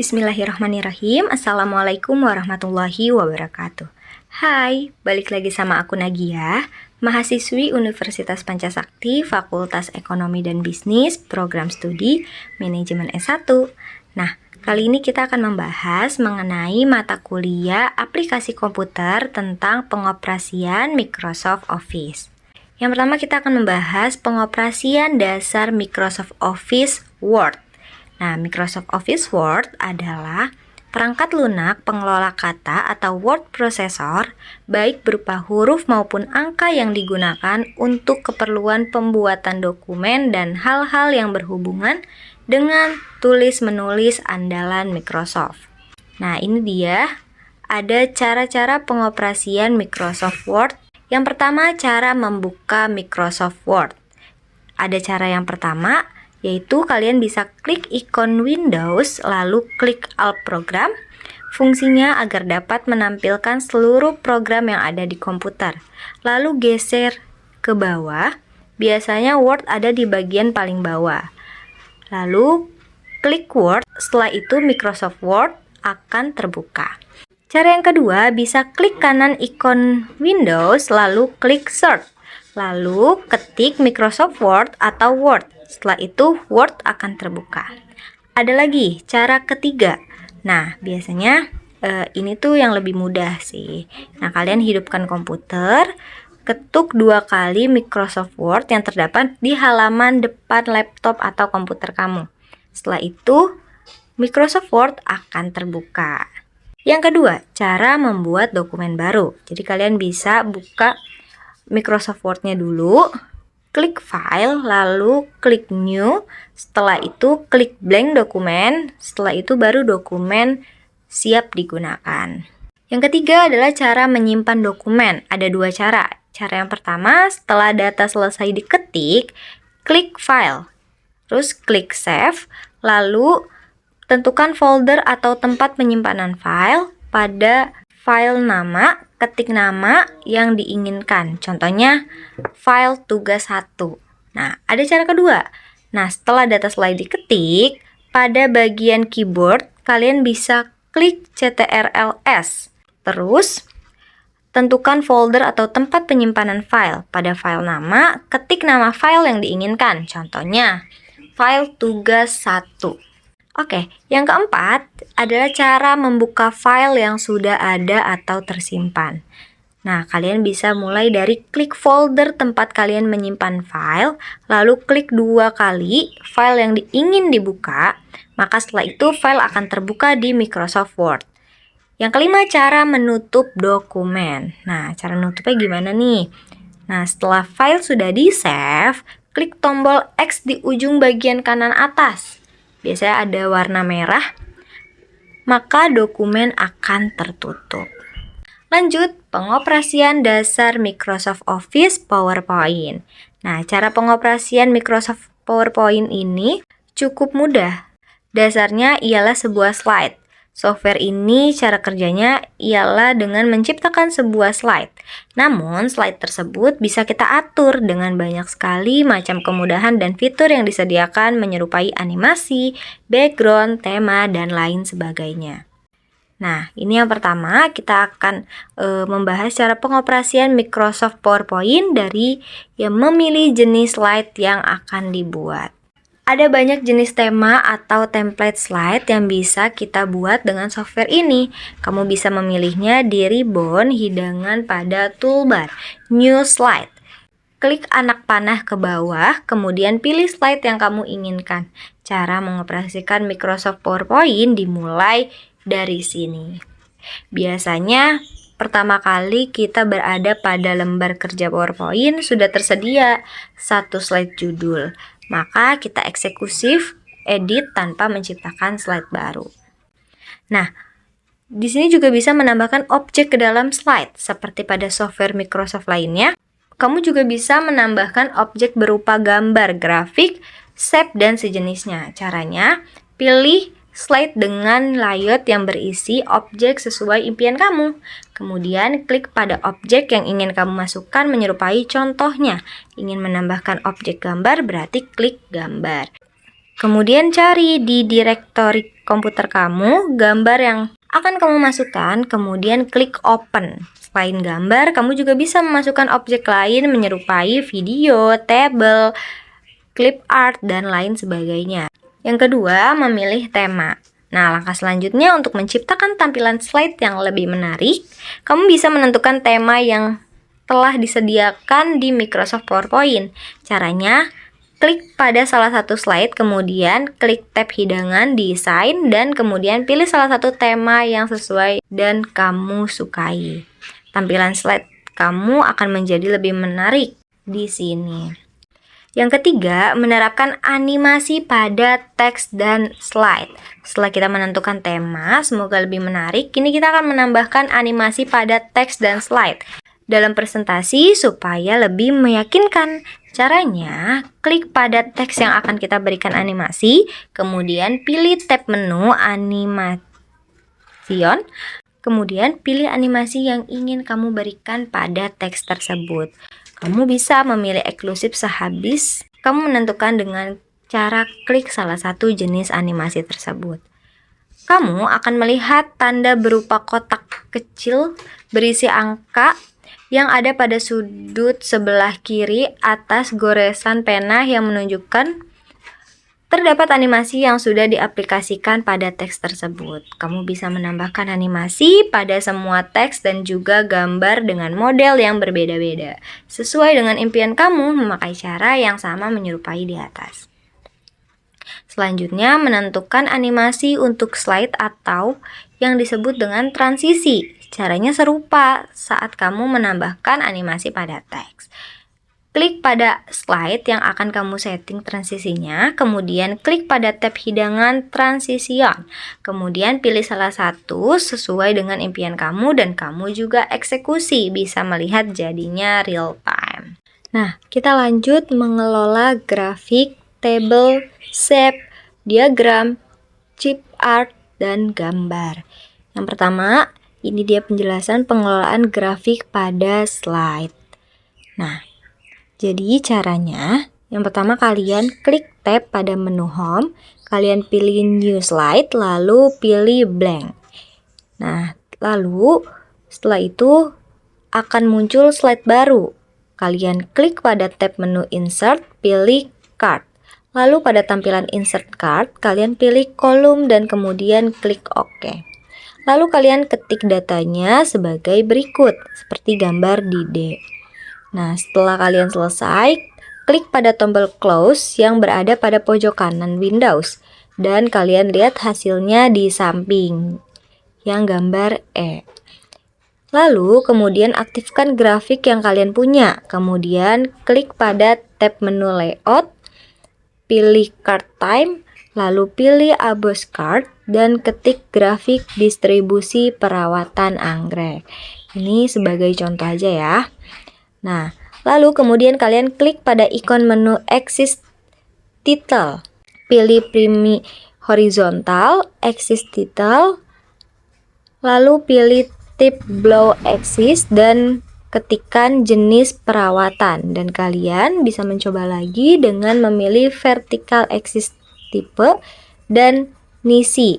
Bismillahirrahmanirrahim. Assalamualaikum warahmatullahi wabarakatuh. Hai, balik lagi sama aku Nagia, mahasiswi Universitas Pancasakti, Fakultas Ekonomi dan Bisnis, Program Studi Manajemen S1. Nah, kali ini kita akan membahas mengenai mata kuliah aplikasi komputer tentang pengoperasian Microsoft Office. Yang pertama kita akan membahas pengoperasian dasar Microsoft Office Word. Nah, Microsoft Office Word adalah perangkat lunak pengelola kata atau word processor, baik berupa huruf maupun angka yang digunakan untuk keperluan pembuatan dokumen dan hal-hal yang berhubungan dengan tulis-menulis andalan Microsoft. Nah, ini dia ada cara-cara pengoperasian Microsoft Word. Yang pertama, cara membuka Microsoft Word. Ada cara yang pertama, yaitu kalian bisa klik ikon Windows, lalu klik Alt Program, fungsinya agar dapat menampilkan seluruh program yang ada di komputer. Lalu geser ke bawah, biasanya Word ada di bagian paling bawah. Lalu klik Word, setelah itu Microsoft Word akan terbuka. Cara yang kedua, bisa klik kanan ikon Windows, lalu klik Search. Lalu ketik Microsoft Word atau Word. Setelah itu Word akan terbuka. Ada lagi cara ketiga. Nah, biasanya ini tuh yang lebih mudah sih. Nah, kalian hidupkan komputer, ketuk 2 kali Microsoft Word yang terdapat di halaman depan laptop atau komputer kamu. Setelah itu Microsoft Word akan terbuka. Yang kedua, cara membuat dokumen baru. Jadi kalian bisa buka Microsoft Word-nya dulu, klik File, lalu klik New, setelah itu klik Blank Dokumen, setelah itu baru dokumen siap digunakan. Yang ketiga adalah cara menyimpan dokumen. Ada 2 cara. Cara yang pertama, setelah data selesai diketik, klik File, terus klik Save, lalu tentukan folder atau tempat penyimpanan file. Pada file nama, ketik nama yang diinginkan. Contohnya, file tugas 1. Nah, ada cara kedua. Nah, setelah data selesai diketik, pada bagian keyboard, kalian bisa klik CTRL+S. Terus, tentukan folder atau tempat penyimpanan file. Pada file nama, ketik nama file yang diinginkan. Contohnya, file tugas 1. Oke, yang keempat adalah cara membuka file yang sudah ada atau tersimpan. Nah, kalian bisa mulai dari klik folder tempat kalian menyimpan file, lalu klik 2 kali file yang ingin dibuka, maka setelah itu file akan terbuka di Microsoft Word. Yang kelima, cara menutup dokumen. Nah, cara menutupnya gimana nih? Nah, setelah file sudah di-save, klik tombol X di ujung bagian kanan atas. Biasanya ada warna merah, maka dokumen akan tertutup. Lanjut, pengoperasian dasar Microsoft Office PowerPoint. Nah, cara pengoperasian Microsoft PowerPoint ini cukup mudah. Dasarnya ialah sebuah slide. Software ini cara kerjanya ialah dengan menciptakan sebuah slide. Namun, slide tersebut bisa kita atur dengan banyak sekali macam kemudahan dan fitur yang disediakan menyerupai animasi, background, tema, dan lain sebagainya. Nah, ini yang pertama, kita akan membahas cara pengoperasian Microsoft PowerPoint dari yang memilih jenis slide yang akan dibuat. Ada banyak jenis tema atau template slide yang bisa kita buat dengan software ini. Kamu bisa memilihnya di ribbon hidangan pada toolbar New Slide. Klik anak panah ke bawah, kemudian pilih slide yang kamu inginkan. Cara mengoperasikan Microsoft PowerPoint dimulai dari sini. Biasanya pertama kali kita berada pada lembar kerja PowerPoint sudah tersedia 1 slide judul. Maka kita eksekutif edit tanpa menciptakan slide baru. Nah, di sini juga bisa menambahkan objek ke dalam slide seperti pada software Microsoft lainnya. Kamu juga bisa menambahkan objek berupa gambar, grafik, shape, dan sejenisnya. Caranya, pilih slide dengan layout yang berisi objek sesuai impian kamu. Kemudian klik pada objek yang ingin kamu masukkan menyerupai contohnya. Ingin menambahkan objek gambar berarti klik gambar. Kemudian cari di direktori komputer kamu gambar yang akan kamu masukkan, kemudian klik open. Selain gambar, kamu juga bisa memasukkan objek lain menyerupai video, tabel, clip art, dan lain sebagainya. Yang kedua, memilih tema. Nah, langkah selanjutnya untuk menciptakan tampilan slide yang lebih menarik, kamu bisa menentukan tema yang telah disediakan di Microsoft PowerPoint. Caranya, klik pada salah satu slide, kemudian klik tab hidangan desain, dan kemudian pilih salah satu tema yang sesuai dan kamu sukai. Tampilan slide kamu akan menjadi lebih menarik di sini. Yang ketiga, menerapkan animasi pada teks dan slide. Setelah kita menentukan tema, semoga lebih menarik, kini kita akan menambahkan animasi pada teks dan slide dalam presentasi supaya lebih meyakinkan. Caranya, klik pada teks yang akan kita berikan animasi, kemudian pilih tab menu animation, kemudian pilih animasi yang ingin kamu berikan pada teks tersebut. Kamu bisa memilih eksklusif sehabis kamu menentukan dengan cara klik salah satu jenis animasi tersebut. Kamu akan melihat tanda berupa kotak kecil berisi angka yang ada pada sudut sebelah kiri atas goresan pena yang menunjukkan terdapat animasi yang sudah diaplikasikan pada teks tersebut. Kamu bisa menambahkan animasi pada semua teks dan juga gambar dengan model yang berbeda-beda. Sesuai dengan impian kamu, memakai cara yang sama menyerupai di atas. Selanjutnya, menentukan animasi untuk slide atau yang disebut dengan transisi. Caranya serupa saat kamu menambahkan animasi pada teks. Klik pada slide yang akan kamu setting transisinya, kemudian klik pada tab hidangan transition. Kemudian pilih salah satu sesuai dengan impian kamu dan kamu juga eksekusi, bisa melihat jadinya real time. Nah, kita lanjut mengelola grafik, table, shape, diagram, chip art, dan gambar. Yang pertama, ini dia penjelasan pengelolaan grafik pada slide. Nah, jadi caranya, yang pertama kalian klik tab pada menu home, kalian pilih new slide, lalu pilih blank. Nah, lalu setelah itu akan muncul slide baru. Kalian klik pada tab menu insert, pilih card. Lalu pada tampilan insert card, kalian pilih kolom dan kemudian klik OK. Lalu kalian ketik datanya sebagai berikut, seperti gambar di D. Nah, setelah kalian selesai, klik pada tombol close yang berada pada pojok kanan Windows. Dan kalian lihat hasilnya di samping, yang gambar E. Lalu, kemudian aktifkan grafik yang kalian punya. Kemudian, klik pada tab menu layout, pilih card time, lalu pilih Abos Card, dan ketik grafik distribusi perawatan anggrek. Ini sebagai contoh aja ya. Nah, lalu kemudian kalian klik pada ikon menu Axis Title. Pilih primi horizontal, Axis Title, lalu pilih tip blow axis dan ketikkan jenis perawatan. Dan kalian bisa mencoba lagi dengan memilih vertical axis tipe dan misi.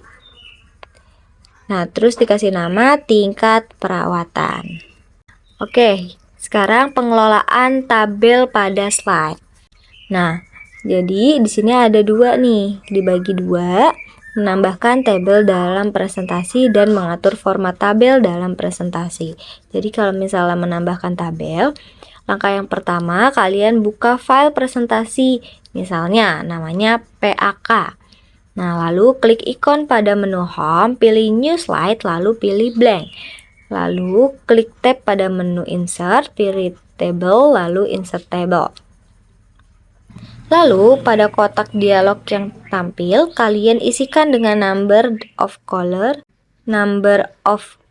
Nah, terus dikasih nama tingkat perawatan. Oke, sekarang pengelolaan tabel pada slide. Nah, jadi di sini ada dua nih, dibagi dua, menambahkan tabel dalam presentasi dan mengatur format tabel dalam presentasi. Jadi kalau misalnya menambahkan tabel, langkah yang pertama kalian buka file presentasi, misalnya namanya PAK. Nah, lalu klik ikon pada menu home, pilih new slide, lalu pilih blank. Lalu klik tab pada menu insert, pilih table, lalu insert table. Lalu pada kotak dialog yang tampil, kalian isikan dengan number of color, number of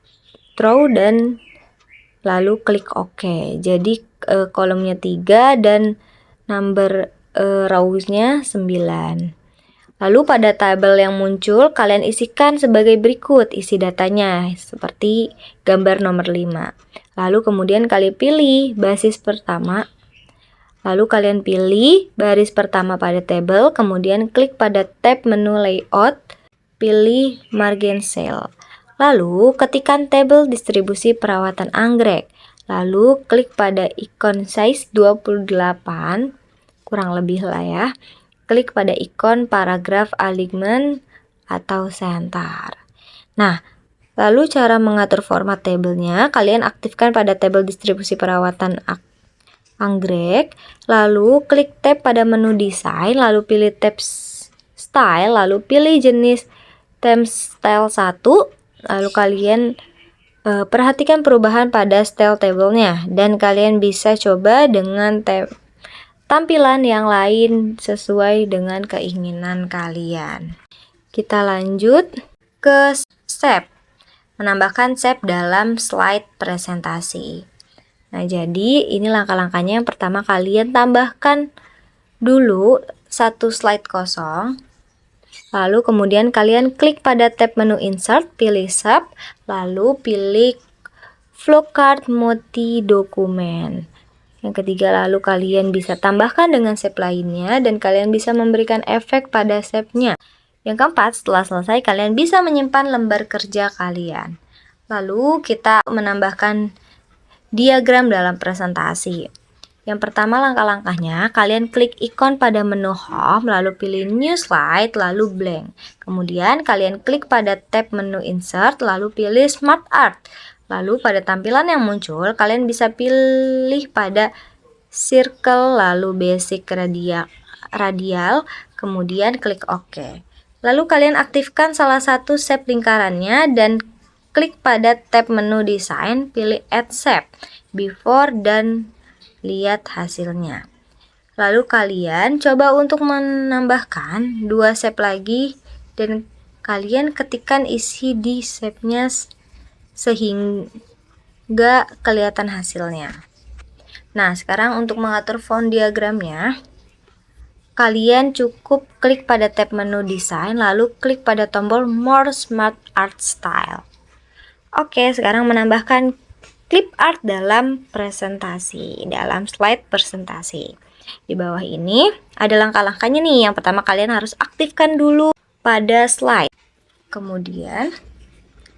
row, dan lalu klik OK. Jadi kolomnya 3 dan number rows-nya 9. Lalu pada tabel yang muncul, kalian isikan sebagai berikut isi datanya, seperti gambar nomor 5. Lalu kemudian kalian pilih basis pertama, Lalu kalian pilih baris pertama pada tabel, kemudian klik pada tab menu layout, pilih margin cell. Lalu ketikkan tabel distribusi perawatan anggrek. Lalu klik pada ikon size 28, kurang lebih lah ya. Klik pada ikon paragraph alignment atau center. Nah, lalu cara mengatur format tabelnya, kalian aktifkan pada tabel distribusi perawatan anggrek, lalu klik tab pada menu desain, lalu pilih tab style, lalu pilih jenis theme style 1, lalu kalian perhatikan perubahan pada style tabelnya, dan kalian bisa coba dengan tampilan yang lain sesuai dengan keinginan kalian. Kita lanjut ke shape, menambahkan shape dalam slide presentasi. Nah, jadi ini langkah-langkahnya. Yang pertama, kalian tambahkan dulu satu slide kosong. Lalu kemudian kalian klik pada tab menu insert, pilih shape, lalu pilih flowchart multi dokumen. Yang ketiga, lalu kalian bisa tambahkan dengan shape lainnya dan kalian bisa memberikan efek pada shape-nya. Yang keempat, setelah selesai kalian bisa menyimpan lembar kerja kalian. Lalu kita menambahkan diagram dalam presentasi. Yang pertama, langkah-langkahnya, kalian klik ikon pada menu home, lalu pilih new slide, lalu blank. Kemudian kalian klik pada tab menu insert, lalu pilih smart art. Lalu pada tampilan yang muncul, kalian bisa pilih pada circle, lalu basic radial, kemudian klik OK. Lalu kalian aktifkan salah satu shape lingkarannya dan klik pada tab menu desain, pilih add shape, before, dan lihat hasilnya. Lalu kalian coba untuk menambahkan dua shape lagi dan kalian ketikkan isi di shape-nya sehingga kelihatan hasilnya. Nah, sekarang untuk mengatur font diagramnya, kalian cukup klik pada tab menu desain, lalu klik pada tombol more smart art style. Oke, sekarang menambahkan clip art dalam presentasi, dalam slide presentasi. Di bawah ini ada langkah-langkahnya nih. Yang pertama, kalian harus aktifkan dulu pada slide. Kemudian,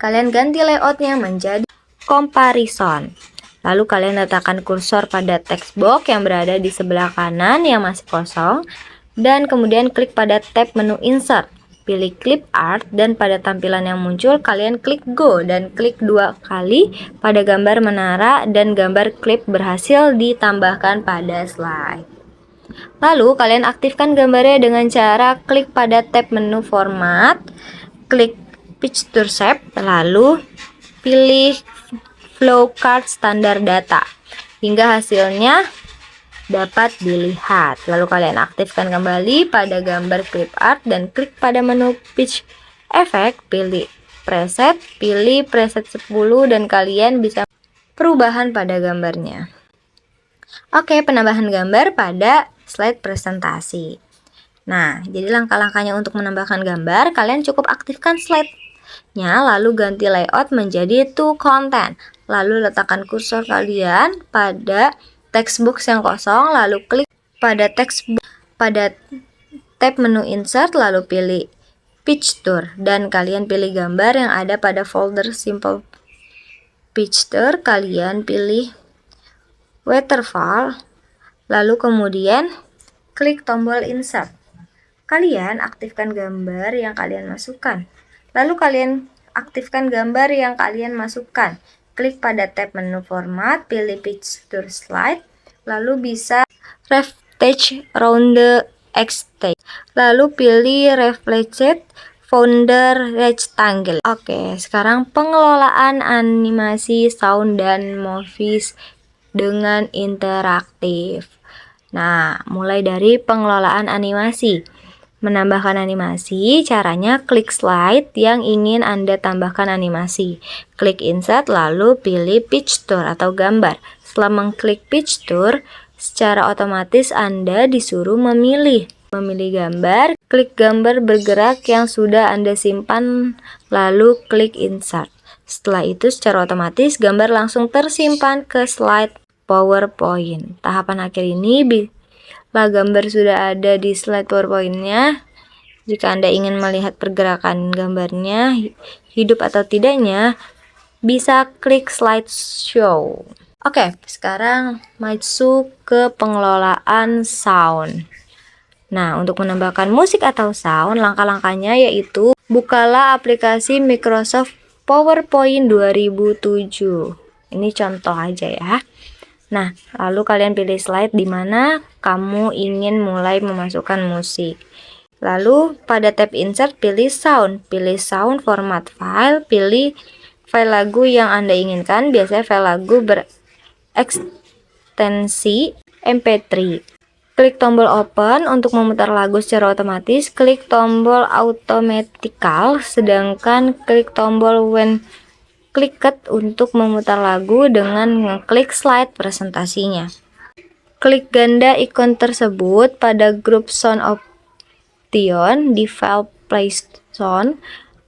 kalian ganti layoutnya menjadi comparison. Lalu kalian letakkan kursor pada text box yang berada di sebelah kanan yang masih kosong. Dan kemudian klik pada tab menu insert. Pilih clip art dan pada tampilan yang muncul kalian klik go dan klik 2 kali pada gambar menara dan gambar klip berhasil ditambahkan pada slide. Lalu kalian aktifkan gambarnya dengan cara klik pada tab menu format, klik picture shape, lalu pilih flowchart standar data hingga hasilnya dapat dilihat. Lalu kalian aktifkan kembali pada gambar clip art dan klik pada menu pitch effect, pilih preset 10 dan kalian bisa perubahan pada gambarnya. Oke, penambahan gambar pada slide presentasi. Nah, jadi langkah-langkahnya untuk menambahkan gambar, kalian cukup aktifkan slide-nya, lalu ganti layout menjadi to content. Lalu letakkan kursor kalian pada text box yang kosong, lalu klik pada text box pada tab menu insert, lalu pilih picture dan kalian pilih gambar yang ada pada folder simple picture. Kalian pilih waterfall, lalu kemudian klik tombol insert. Kalian aktifkan gambar yang kalian masukkan. Lalu kalian aktifkan gambar yang kalian masukkan. Klik pada tab menu format, pilih picture slide, lalu bisa retouch round the X-text. Lalu pilih reflected founder rectangle. Oke, sekarang pengelolaan animasi sound dan movies dengan interaktif. Nah, mulai dari pengelolaan animasi. Menambahkan animasi, caranya klik slide yang ingin Anda tambahkan animasi. Klik insert, lalu pilih picture atau gambar. Setelah mengklik picture, secara otomatis Anda disuruh memilih gambar. Klik gambar bergerak yang sudah Anda simpan, lalu klik insert. Setelah itu, secara otomatis gambar langsung tersimpan ke slide PowerPoint. Tahapan akhir ini gambar sudah ada di slide PowerPoint-nya. Jika Anda ingin melihat pergerakan gambarnya, hidup atau tidaknya, bisa klik slideshow. Oke, sekarang maju ke pengelolaan sound. Nah, untuk menambahkan musik atau sound, langkah-langkahnya yaitu bukalah aplikasi Microsoft PowerPoint 2007. Ini contoh aja ya. Nah, lalu kalian pilih slide di mana kamu ingin mulai memasukkan musik. Lalu pada tab insert pilih sound format file, pilih file lagu yang Anda inginkan, biasanya file lagu berekstensi MP3. Klik tombol open untuk memutar lagu secara otomatis, klik tombol automatical, sedangkan klik tombol when clicked untuk memutar lagu dengan mengklik slide presentasinya. Klik ganda ikon tersebut pada grup sound di file play sound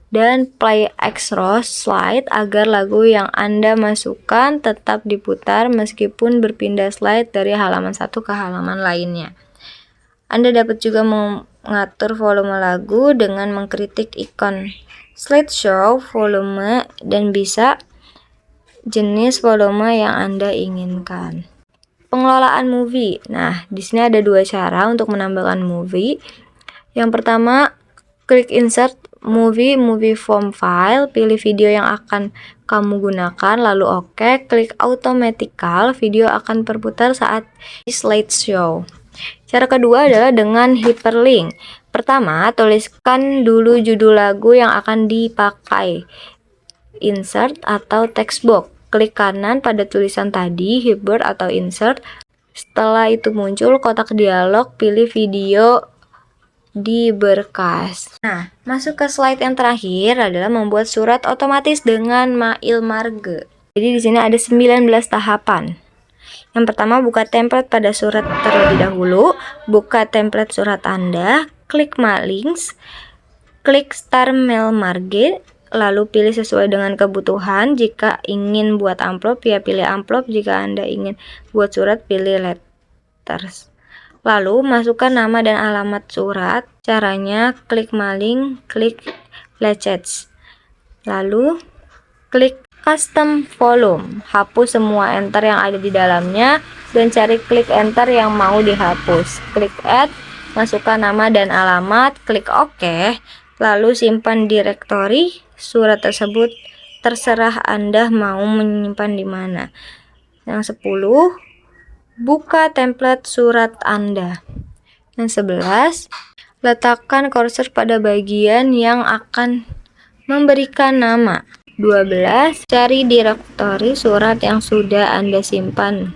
dan play extra slide agar lagu yang Anda masukkan tetap diputar meskipun berpindah slide dari halaman satu ke halaman lainnya. Anda dapat juga mengatur volume lagu dengan mengklik ikon slideshow volume dan bisa jenis volume yang Anda inginkan. Pengelolaan movie. Nah, di sini ada dua cara untuk menambahkan movie. Yang pertama, klik insert movie from file, pilih video yang akan kamu gunakan, lalu oke, klik automatical, video akan berputar saat di slideshow. Cara kedua adalah dengan hyperlink. Pertama, tuliskan dulu judul lagu yang akan dipakai. Insert atau text box. Klik kanan pada tulisan tadi, hyper atau insert. Setelah itu muncul kotak dialog, pilih video di berkas. Nah, masuk ke slide yang terakhir adalah membuat surat otomatis dengan Mail Marge. Jadi di sini ada 19 tahapan. Yang pertama, buka template pada surat terlebih dahulu, buka template surat Anda, klik Mailings, klik Start Mail Marge, lalu pilih sesuai dengan kebutuhan. Jika ingin buat amplop, ya pilih amplop. Jika Anda ingin buat surat, pilih letters. Lalu masukkan nama dan alamat surat. Caranya klik mailing, klik lecets. Lalu klik custom volume. Hapus semua enter yang ada di dalamnya dan cari klik enter yang mau dihapus. Klik add, masukkan nama dan alamat, klik OK. Lalu simpan direktori surat tersebut. Terserah Anda mau menyimpan di mana. Yang 10, buka template surat Anda. Yang 11, letakkan cursor pada bagian yang akan memberikan nama. 12, cari direktori surat yang sudah Anda simpan.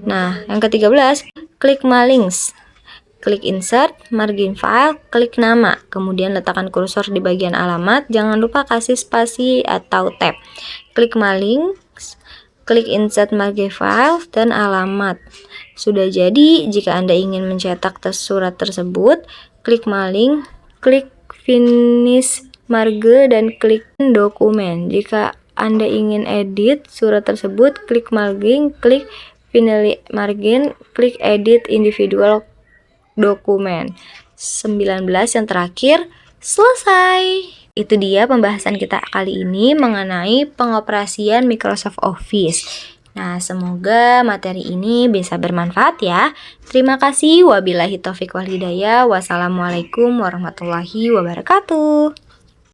Nah, yang ke-13, klik Mailings. Klik insert, margin file, klik nama. Kemudian letakkan kursor di bagian alamat. Jangan lupa kasih spasi atau tab. Klik Mailings, klik insert margin file dan alamat. Sudah jadi. Jika Anda ingin mencetak surat tersebut, klik mailing, klik finish marge dan klik dokumen. Jika Anda ingin edit surat tersebut, klik margin, klik finally margin, klik edit individual dokumen. 19 yang terakhir, selesai. Itu dia pembahasan kita kali ini mengenai pengoperasian Microsoft Office. Nah, semoga materi ini bisa bermanfaat ya. Terima kasih. Wabillahi taufiq wal hidayah. Wassalamualaikum warahmatullahi wabarakatuh.